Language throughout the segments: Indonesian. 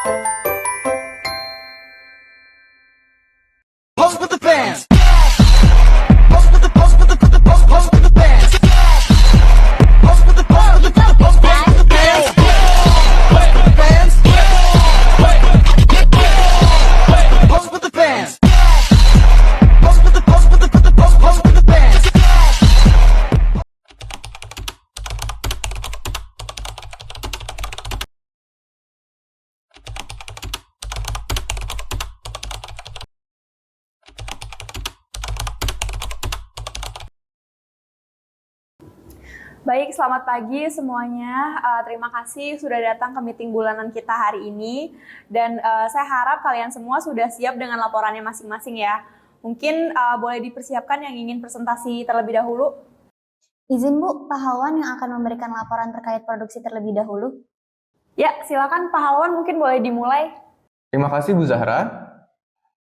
Pose with the fans. Pose with the pose with the pose with the fans. Pose with the pose with the pose with the fans. Fans. Pose with the fans. Pose with the pose with the pose with the fans. Baik, selamat pagi semuanya. Terima kasih sudah datang ke meeting bulanan kita hari ini. Dan saya harap kalian semua sudah siap dengan laporannya masing-masing ya. Mungkin boleh dipersiapkan yang ingin presentasi terlebih dahulu. Izin Bu, Pak Halwan yang akan memberikan laporan terkait produksi terlebih dahulu. Ya, silakan Pak Halwan, mungkin boleh dimulai. Terima kasih Bu Zahra.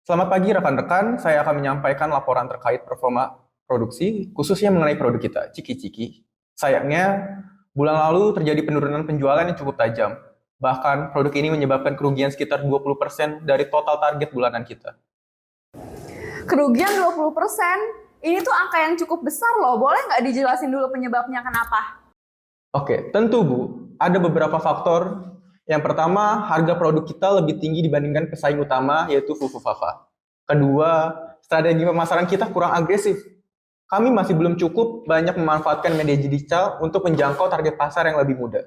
Selamat pagi rekan-rekan, saya akan menyampaikan laporan terkait performa produksi, khususnya mengenai produk kita, Ciki-Ciki. Sayangnya, bulan lalu terjadi penurunan penjualan yang cukup tajam. Bahkan, produk ini menyebabkan kerugian sekitar 20% dari total target bulanan kita. Kerugian 20%? Ini tuh angka yang cukup besar loh. Boleh nggak dijelasin dulu penyebabnya kenapa? Oke, tentu Bu. Ada beberapa faktor. Yang pertama, harga produk kita lebih tinggi dibandingkan pesaing utama, yaitu Fufu Fafa. Kedua, strategi pemasaran kita kurang agresif. Kami masih belum cukup banyak memanfaatkan media digital untuk menjangkau target pasar yang lebih mudah.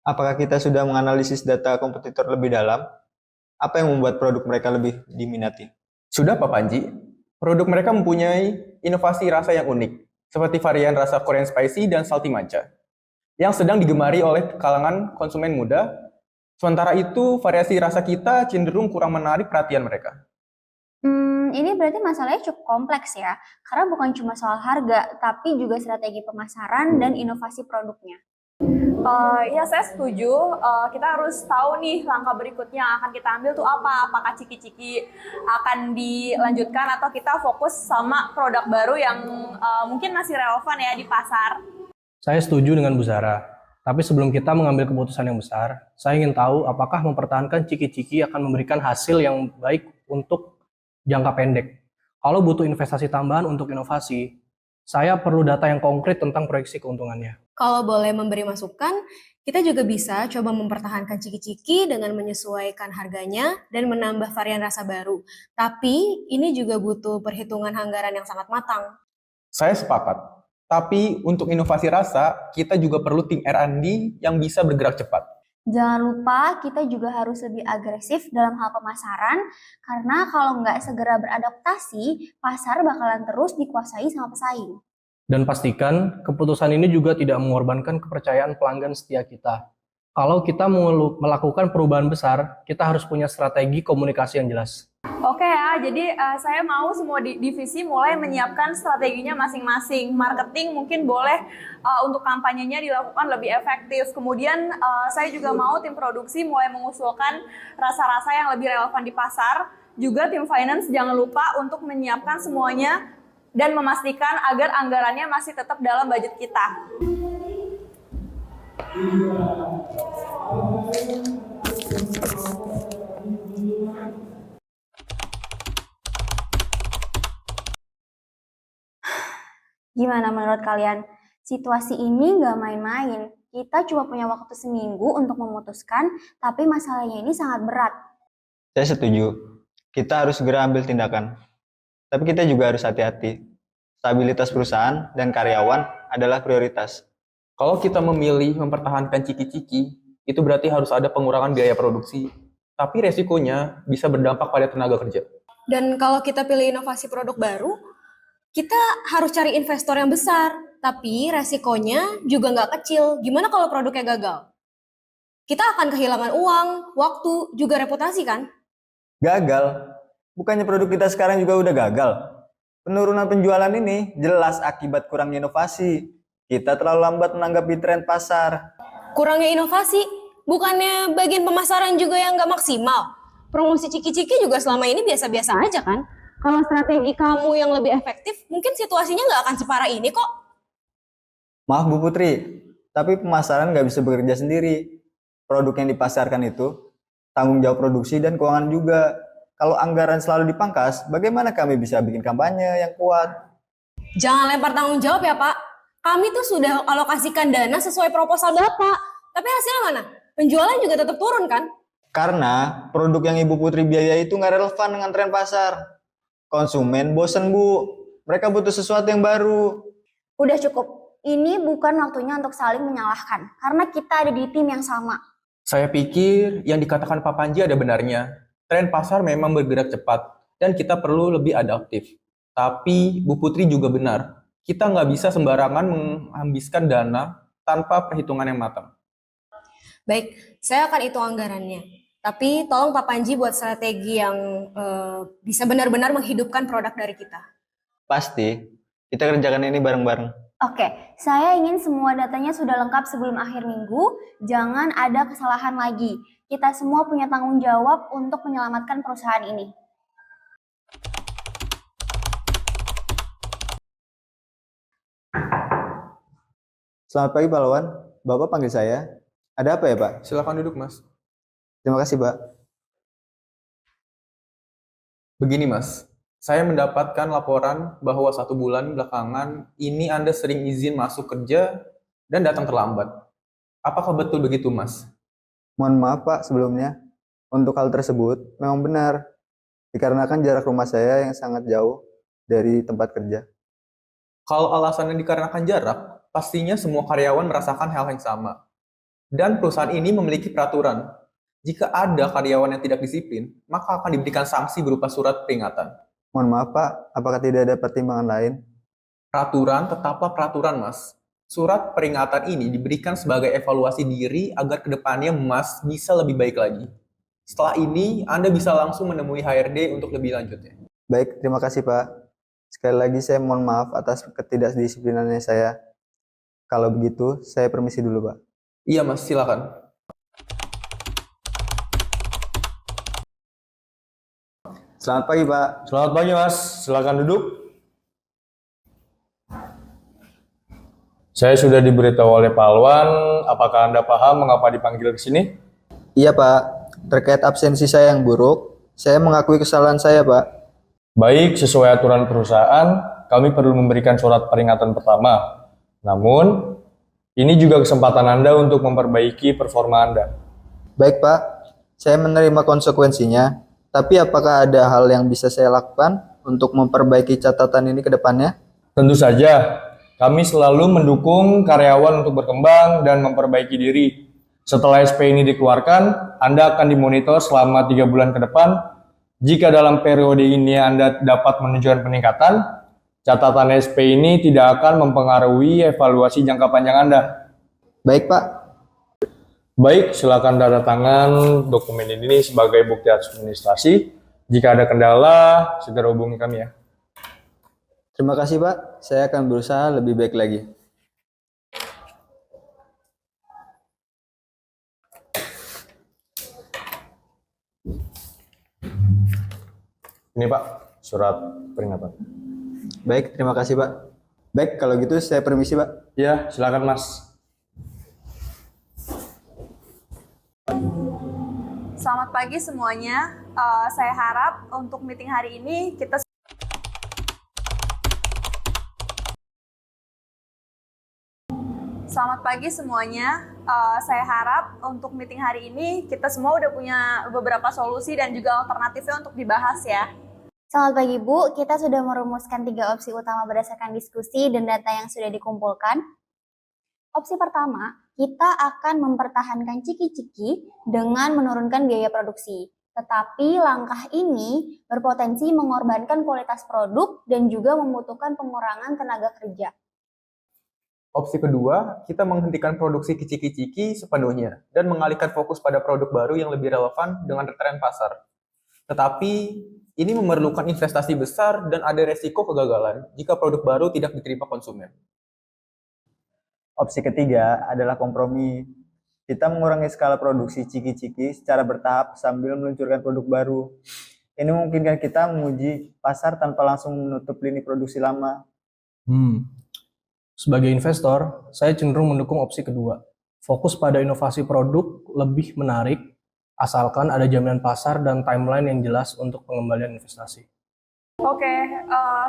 Apakah kita sudah menganalisis data kompetitor lebih dalam? Apa yang membuat produk mereka lebih diminati? Sudah Pak Panji, produk mereka mempunyai inovasi rasa yang unik, seperti varian rasa Korean Spicy dan Salty Matcha, yang sedang digemari oleh kalangan konsumen muda. Sementara itu, variasi rasa kita cenderung kurang menarik perhatian mereka. Ini berarti masalahnya cukup kompleks ya, karena bukan cuma soal harga, tapi juga strategi pemasaran dan inovasi produknya. Ya saya setuju, kita harus tahu nih langkah berikutnya yang akan kita ambil tuh apa. Apakah Ciki-Ciki akan dilanjutkan atau kita fokus sama produk baru yang mungkin masih relevan ya di pasar. Saya setuju dengan Bu Zahra, tapi sebelum kita mengambil keputusan yang besar, saya ingin tahu apakah mempertahankan Ciki-Ciki akan memberikan hasil yang baik untuk jangka pendek. Kalau butuh investasi tambahan untuk inovasi, saya perlu data yang konkret tentang proyeksi keuntungannya. Kalau boleh memberi masukan, kita juga bisa coba mempertahankan Ciki-Ciki dengan menyesuaikan harganya dan menambah varian rasa baru. Tapi ini juga butuh perhitungan anggaran yang sangat matang. Saya sepakat, tapi untuk inovasi rasa, kita juga perlu tim R&D yang bisa bergerak cepat. Jangan lupa kita juga harus lebih agresif dalam hal pemasaran, karena kalau nggak segera beradaptasi, pasar bakalan terus dikuasai sama pesaing. Dan pastikan keputusan ini juga tidak mengorbankan kepercayaan pelanggan setia kita. Kalau kita mau melakukan perubahan besar, kita harus punya strategi komunikasi yang jelas. Oke ya, jadi saya mau semua divisi mulai menyiapkan strateginya masing-masing. Marketing mungkin boleh untuk kampanyenya dilakukan lebih efektif. Kemudian saya juga mau tim produksi mulai mengusulkan rasa-rasa yang lebih relevan di pasar. Juga tim finance jangan lupa untuk menyiapkan semuanya dan memastikan agar anggarannya masih tetap dalam budget kita. Gimana menurut kalian? Situasi ini nggak main-main. Kita cuma punya waktu seminggu untuk memutuskan, tapi masalahnya ini sangat berat. Saya setuju. Kita harus segera ambil tindakan. Tapi kita juga harus hati-hati. Stabilitas perusahaan dan karyawan adalah prioritas. Kalau kita memilih mempertahankan Ciki-Ciki, itu berarti harus ada pengurangan biaya produksi. Tapi resikonya bisa berdampak pada tenaga kerja. Dan kalau kita pilih inovasi produk baru, kita harus cari investor yang besar. Tapi resikonya juga nggak kecil. Gimana kalau produknya gagal? Kita akan kehilangan uang, waktu, juga reputasi kan? Gagal? Bukannya produk kita sekarang juga udah gagal? Penurunan penjualan ini jelas akibat kurangnya inovasi. Kita terlalu lambat menanggapi tren pasar. Kurangnya inovasi, bukannya bagian pemasaran juga yang nggak maksimal. Promosi Ciki-Ciki juga selama ini biasa-biasa aja kan? Kalau strategi kamu yang lebih efektif, mungkin situasinya nggak akan separah ini kok. Maaf Bu Putri, tapi pemasaran nggak bisa bekerja sendiri. Produk yang dipasarkan itu tanggung jawab produksi dan keuangan juga. Kalau anggaran selalu dipangkas, bagaimana kami bisa bikin kampanye yang kuat? Jangan lempar tanggung jawab ya Pak. Kami tuh sudah alokasikan dana sesuai proposal Bapak. Tapi hasilnya mana? Penjualan juga tetap turun kan? Karena produk yang Ibu Putri biaya itu nggak relevan dengan tren pasar. Konsumen bosen, Bu. Mereka butuh sesuatu yang baru. Udah cukup. Ini bukan waktunya untuk saling menyalahkan, karena kita ada di tim yang sama. Saya pikir yang dikatakan Pak Panji ada benarnya. Tren pasar memang bergerak cepat dan kita perlu lebih adaptif. Tapi Bu Putri juga benar. Kita nggak bisa sembarangan menghabiskan dana tanpa perhitungan yang matang. Baik, saya akan hitung anggarannya. Tapi tolong Pak Panji buat strategi yang bisa benar-benar menghidupkan produk dari kita. Pasti. Kita kerjakan ini bareng-bareng. Oke, saya ingin semua datanya sudah lengkap sebelum akhir minggu. Jangan ada kesalahan lagi. Kita semua punya tanggung jawab untuk menyelamatkan perusahaan ini. Selamat pagi, pahlawan. Bapak panggil saya. Ada apa ya, Pak? Silakan duduk, Mas. Terima kasih, Pak. Begini, Mas. Saya mendapatkan laporan bahwa 1 bulan belakangan ini Anda sering izin masuk kerja dan datang terlambat. Apakah betul begitu, Mas? Mohon maaf, Pak, sebelumnya. Untuk hal tersebut, memang benar. Dikarenakan jarak rumah saya yang sangat jauh dari tempat kerja. Kalau alasannya dikarenakan jarak, pastinya semua karyawan merasakan hal yang sama. Dan perusahaan ini memiliki peraturan. Jika ada karyawan yang tidak disiplin, maka akan diberikan sanksi berupa surat peringatan. Mohon maaf, Pak, apakah tidak ada pertimbangan lain? Peraturan tetaplah peraturan, Mas. Surat peringatan ini diberikan sebagai evaluasi diri agar kedepannya Mas bisa lebih baik lagi. Setelah ini, Anda bisa langsung menemui HRD untuk lebih lanjutnya. Baik, terima kasih, Pak. Sekali lagi saya mohon maaf atas ketidakdisiplinannya saya. Kalau begitu, saya permisi dulu, Pak. Iya, Mas, silakan. Selamat pagi, Pak. Selamat pagi, Mas. Silakan duduk. Saya sudah diberitahu oleh Palwan, apakah Anda paham mengapa dipanggil ke sini? Iya, Pak. Terkait absensi saya yang buruk, saya mengakui kesalahan saya, Pak. Baik, sesuai aturan perusahaan, kami perlu memberikan surat peringatan pertama. Namun, ini juga kesempatan Anda untuk memperbaiki performa Anda. Baik, Pak. Saya menerima konsekuensinya. Tapi apakah ada hal yang bisa saya lakukan untuk memperbaiki catatan ini ke depannya? Tentu saja, kami selalu mendukung karyawan untuk berkembang dan memperbaiki diri. Setelah SP ini dikeluarkan, Anda akan dimonitor selama 3 bulan ke depan. Jika dalam periode ini Anda dapat menunjukkan peningkatan, catatan SP ini tidak akan mempengaruhi evaluasi jangka panjang Anda. Baik, Pak. Baik, silakan tanda tangan dokumen ini sebagai bukti administrasi. Jika ada kendala, segera hubungi kami ya. Terima kasih, Pak. Saya akan berusaha lebih baik lagi. Ini Pak, surat peringatan. Baik, terima kasih, Pak. Baik, kalau gitu saya permisi, Pak. Ya, silakan Mas. Selamat pagi semuanya. Saya harap untuk meeting hari ini kita Selamat pagi semuanya. Saya harap untuk meeting hari ini kita semua udah punya beberapa solusi dan juga alternatifnya untuk dibahas ya. Selamat pagi, Bu. Kita sudah merumuskan 3 opsi utama berdasarkan diskusi dan data yang sudah dikumpulkan. Opsi pertama, kita akan mempertahankan ciki-ciki dengan menurunkan biaya produksi. Tetapi langkah ini berpotensi mengorbankan kualitas produk dan juga membutuhkan pengurangan tenaga kerja. Opsi kedua, kita menghentikan produksi kiciki-ciki sepenuhnya dan mengalihkan fokus pada produk baru yang lebih relevan dengan tren pasar. Tetapi, ini memerlukan investasi besar dan ada resiko kegagalan jika produk baru tidak diterima konsumen. Opsi ketiga adalah kompromi. Kita mengurangi skala produksi ciki-ciki secara bertahap sambil meluncurkan produk baru. Ini memungkinkan kita menguji pasar tanpa langsung menutup lini produksi lama. Sebagai investor, saya cenderung mendukung opsi kedua. Fokus pada inovasi produk lebih menarik asalkan ada jaminan pasar dan timeline yang jelas untuk pengembalian investasi. Oke,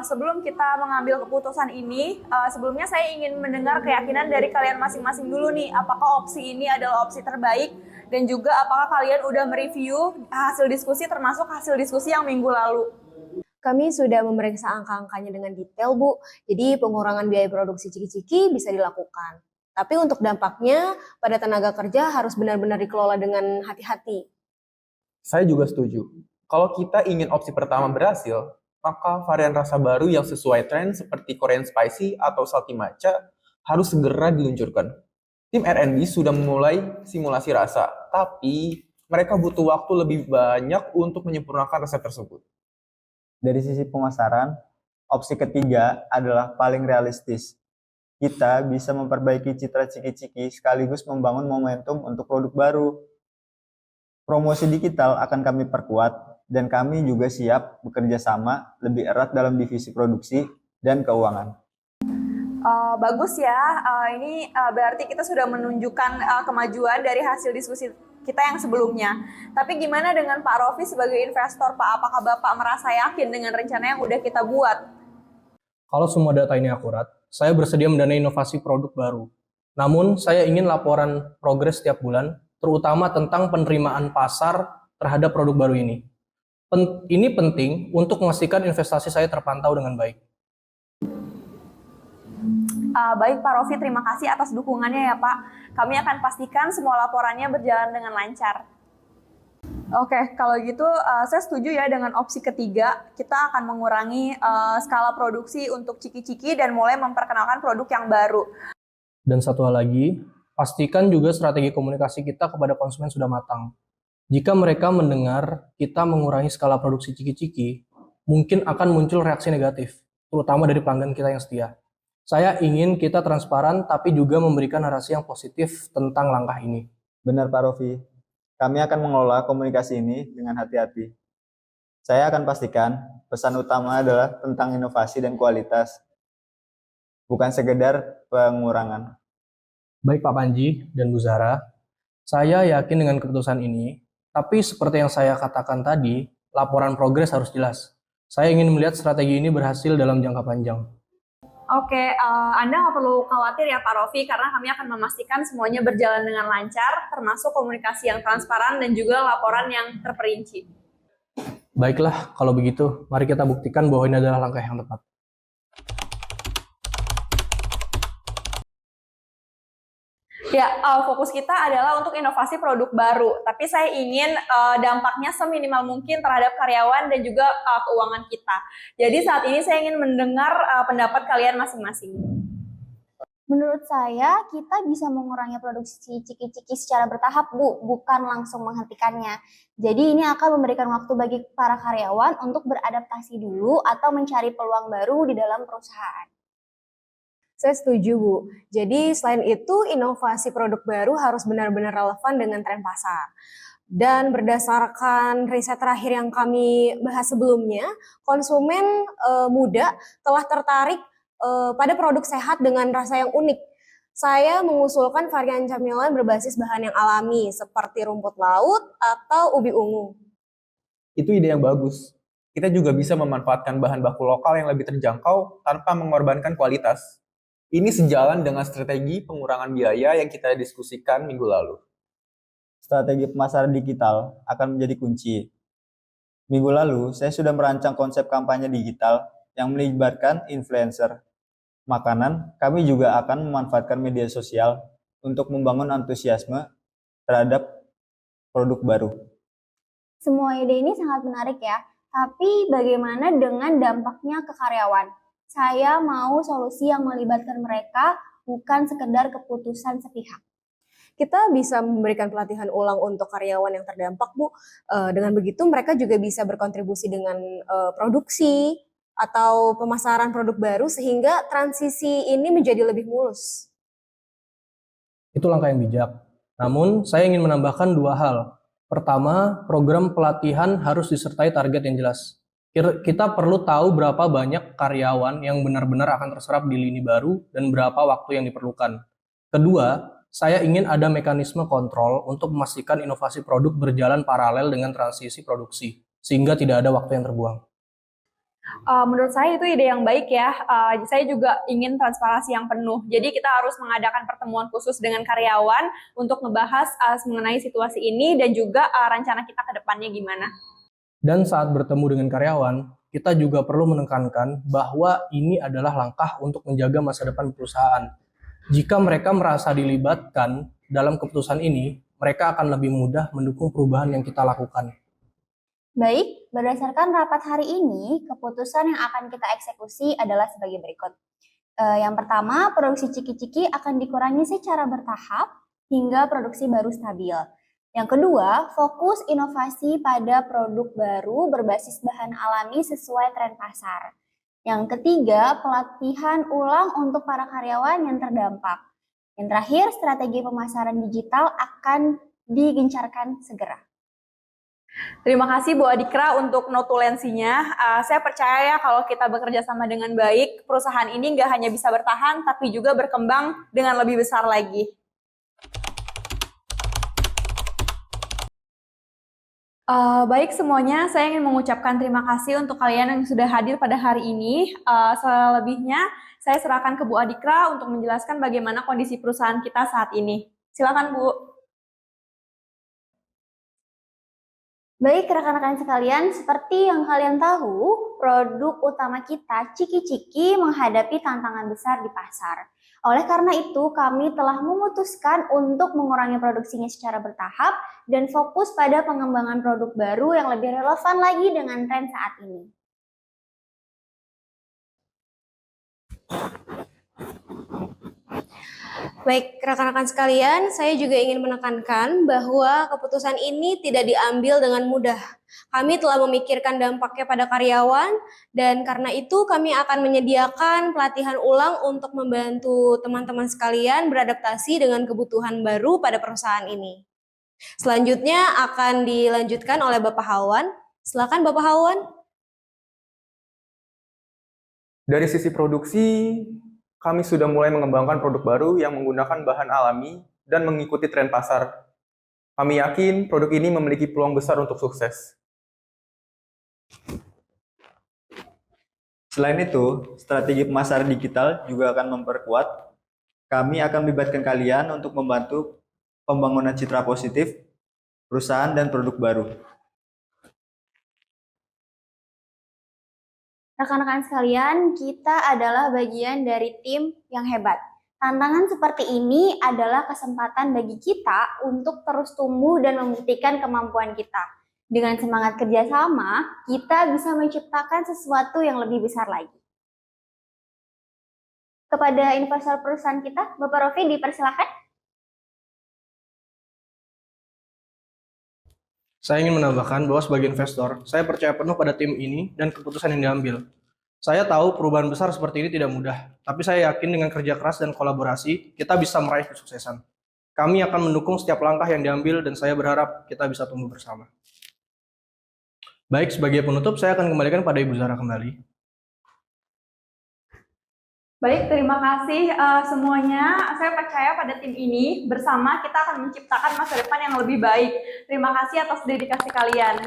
sebelum kita mengambil keputusan ini, sebelumnya saya ingin mendengar keyakinan dari kalian masing-masing dulu nih, apakah opsi ini adalah opsi terbaik, dan juga apakah kalian udah mereview hasil diskusi termasuk hasil diskusi yang minggu lalu. Kami sudah memeriksa angka-angkanya dengan detail, Bu. Jadi pengurangan biaya produksi ciki-ciki bisa dilakukan. Tapi untuk dampaknya pada tenaga kerja harus benar-benar dikelola dengan hati-hati. Saya juga setuju. Kalau kita ingin opsi pertama berhasil, maka varian rasa baru yang sesuai tren seperti Korean Spicy atau Salty Matcha harus segera diluncurkan. Tim R&D sudah memulai simulasi rasa, tapi mereka butuh waktu lebih banyak untuk menyempurnakan resep tersebut. Dari sisi pemasaran, opsi ketiga adalah paling realistis. Kita bisa memperbaiki citra ciki-ciki sekaligus membangun momentum untuk produk baru. Promosi digital akan kami perkuat, dan kami juga siap bekerja sama lebih erat dalam divisi produksi dan keuangan. Bagus ya, ini berarti kita sudah menunjukkan kemajuan dari hasil diskusi kita yang sebelumnya. Tapi gimana dengan Pak Rofi sebagai investor, Pak? Apakah Bapak merasa yakin dengan rencana yang udah kita buat? Kalau semua data ini akurat, saya bersedia mendanai inovasi produk baru. Namun, saya ingin laporan progres setiap bulan, terutama tentang penerimaan pasar terhadap produk baru ini. Ini penting untuk memastikan investasi saya terpantau dengan baik. Baik Pak Rofi, terima kasih atas dukungannya ya Pak. Kami akan pastikan semua laporannya berjalan dengan lancar. Oke, kalau gitu saya setuju ya dengan opsi ketiga. Kita akan mengurangi skala produksi untuk ciki-ciki dan mulai memperkenalkan produk yang baru. Dan satu hal lagi, pastikan juga strategi komunikasi kita kepada konsumen sudah matang. Jika mereka mendengar kita mengurangi skala produksi ciki-ciki, mungkin akan muncul reaksi negatif, terutama dari pelanggan kita yang setia. Saya ingin kita transparan tapi juga memberikan narasi yang positif tentang langkah ini. Benar Pak Rofi, kami akan mengelola komunikasi ini dengan hati-hati. Saya akan pastikan pesan utama adalah tentang inovasi dan kualitas, bukan sekedar pengurangan. Baik Pak Panji dan Bu Zahra, saya yakin dengan keputusan ini, tapi seperti yang saya katakan tadi, laporan progres harus jelas. Saya ingin melihat strategi ini berhasil dalam jangka panjang. Oke, Anda nggak perlu khawatir ya Pak Rofi, karena kami akan memastikan semuanya berjalan dengan lancar, termasuk komunikasi yang transparan dan juga laporan yang terperinci. Baiklah, kalau begitu, mari kita buktikan bahwa ini adalah langkah yang tepat. Ya, fokus kita adalah untuk inovasi produk baru, tapi saya ingin dampaknya seminimal mungkin terhadap karyawan dan juga keuangan kita. Jadi saat ini saya ingin mendengar pendapat kalian masing-masing. Menurut saya, kita bisa mengurangi produksi ciki-ciki secara bertahap, Bu, bukan langsung menghentikannya. Jadi ini akan memberikan waktu bagi para karyawan untuk beradaptasi dulu atau mencari peluang baru di dalam perusahaan. Saya setuju, Bu. Jadi selain itu, inovasi produk baru harus benar-benar relevan dengan tren pasar. Dan berdasarkan riset terakhir yang kami bahas sebelumnya, konsumen muda telah tertarik pada produk sehat dengan rasa yang unik. Saya mengusulkan varian camilan berbasis bahan yang alami, seperti rumput laut atau ubi ungu. Itu ide yang bagus. Kita juga bisa memanfaatkan bahan baku lokal yang lebih terjangkau tanpa mengorbankan kualitas. Ini sejalan dengan strategi pengurangan biaya yang kita diskusikan minggu lalu. Strategi pemasaran digital akan menjadi kunci. Minggu lalu, saya sudah merancang konsep kampanye digital yang melibatkan influencer makanan. Kami juga akan memanfaatkan media sosial untuk membangun antusiasme terhadap produk baru. Semua ide ini sangat menarik ya, tapi bagaimana dengan dampaknya ke karyawan? Saya mau solusi yang melibatkan mereka, bukan sekedar keputusan sepihak. Kita bisa memberikan pelatihan ulang untuk karyawan yang terdampak, Bu. Dengan begitu mereka juga bisa berkontribusi dengan produksi atau pemasaran produk baru sehingga transisi ini menjadi lebih mulus. Itu langkah yang bijak. Namun, saya ingin menambahkan dua hal. Pertama, program pelatihan harus disertai target yang jelas. Kita perlu tahu berapa banyak karyawan yang benar-benar akan terserap di lini baru dan berapa waktu yang diperlukan. Kedua, saya ingin ada mekanisme kontrol untuk memastikan inovasi produk berjalan paralel dengan transisi produksi, sehingga tidak ada waktu yang terbuang. Menurut saya itu ide yang baik ya. Saya juga ingin transparansi yang penuh. Jadi kita harus mengadakan pertemuan khusus dengan karyawan untuk ngebahas mengenai situasi ini dan juga rencana kita ke depannya gimana. Dan saat bertemu dengan karyawan, kita juga perlu menekankan bahwa ini adalah langkah untuk menjaga masa depan perusahaan. Jika mereka merasa dilibatkan dalam keputusan ini, mereka akan lebih mudah mendukung perubahan yang kita lakukan. Baik, berdasarkan rapat hari ini, keputusan yang akan kita eksekusi adalah sebagai berikut. Yang pertama, produksi ciki-ciki akan dikurangi secara bertahap hingga produksi baru stabil. Yang kedua, fokus inovasi pada produk baru berbasis bahan alami sesuai tren pasar. Yang ketiga, pelatihan ulang untuk para karyawan yang terdampak. Yang terakhir, strategi pemasaran digital akan digencarkan segera. Terima kasih Bu Adikra untuk notulensinya. Saya percaya kalau kita bekerja sama dengan baik, perusahaan ini nggak hanya bisa bertahan, tapi juga berkembang dengan lebih besar lagi. Baik semuanya, saya ingin mengucapkan terima kasih untuk kalian yang sudah hadir pada hari ini. Selebihnya, saya serahkan ke Bu Adikra untuk menjelaskan bagaimana kondisi perusahaan kita saat ini. Silakan Bu. Baik rekan-rekan sekalian, seperti yang kalian tahu, produk utama kita, ciki-ciki, menghadapi tantangan besar di pasar. Oleh karena itu, kami telah memutuskan untuk mengurangi produksinya secara bertahap dan fokus pada pengembangan produk baru yang lebih relevan lagi dengan tren saat ini. Baik, rekan-rekan sekalian, saya juga ingin menekankan bahwa keputusan ini tidak diambil dengan mudah. Kami telah memikirkan dampaknya pada karyawan, dan karena itu kami akan menyediakan pelatihan ulang untuk membantu teman-teman sekalian beradaptasi dengan kebutuhan baru pada perusahaan ini. Selanjutnya akan dilanjutkan oleh Bapak Halwan. Silakan Bapak Halwan. Dari sisi produksi, kami sudah mulai mengembangkan produk baru yang menggunakan bahan alami dan mengikuti tren pasar. Kami yakin produk ini memiliki peluang besar untuk sukses. Selain itu, strategi pemasaran digital juga akan memperkuat. Kami akan melibatkan kalian untuk membantu pembangunan citra positif perusahaan dan produk baru. Rekan-rekan sekalian, kita adalah bagian dari tim yang hebat. Tantangan seperti ini adalah kesempatan bagi kita untuk terus tumbuh dan membuktikan kemampuan kita. Dengan semangat kerjasama, kita bisa menciptakan sesuatu yang lebih besar lagi. Kepada investor perusahaan kita, Bapak Rofi dipersilakan. Saya ingin menambahkan bahwa sebagai investor, saya percaya penuh pada tim ini dan keputusan yang diambil. Saya tahu perubahan besar seperti ini tidak mudah, tapi saya yakin dengan kerja keras dan kolaborasi, kita bisa meraih kesuksesan. Kami akan mendukung setiap langkah yang diambil dan saya berharap kita bisa tumbuh bersama. Baik, sebagai penutup, saya akan kembalikan pada Ibu Zahra kembali. Baik, terima kasih semuanya. Saya percaya pada tim ini. Bersama kita akan menciptakan masa depan yang lebih baik. Terima kasih atas dedikasi kalian.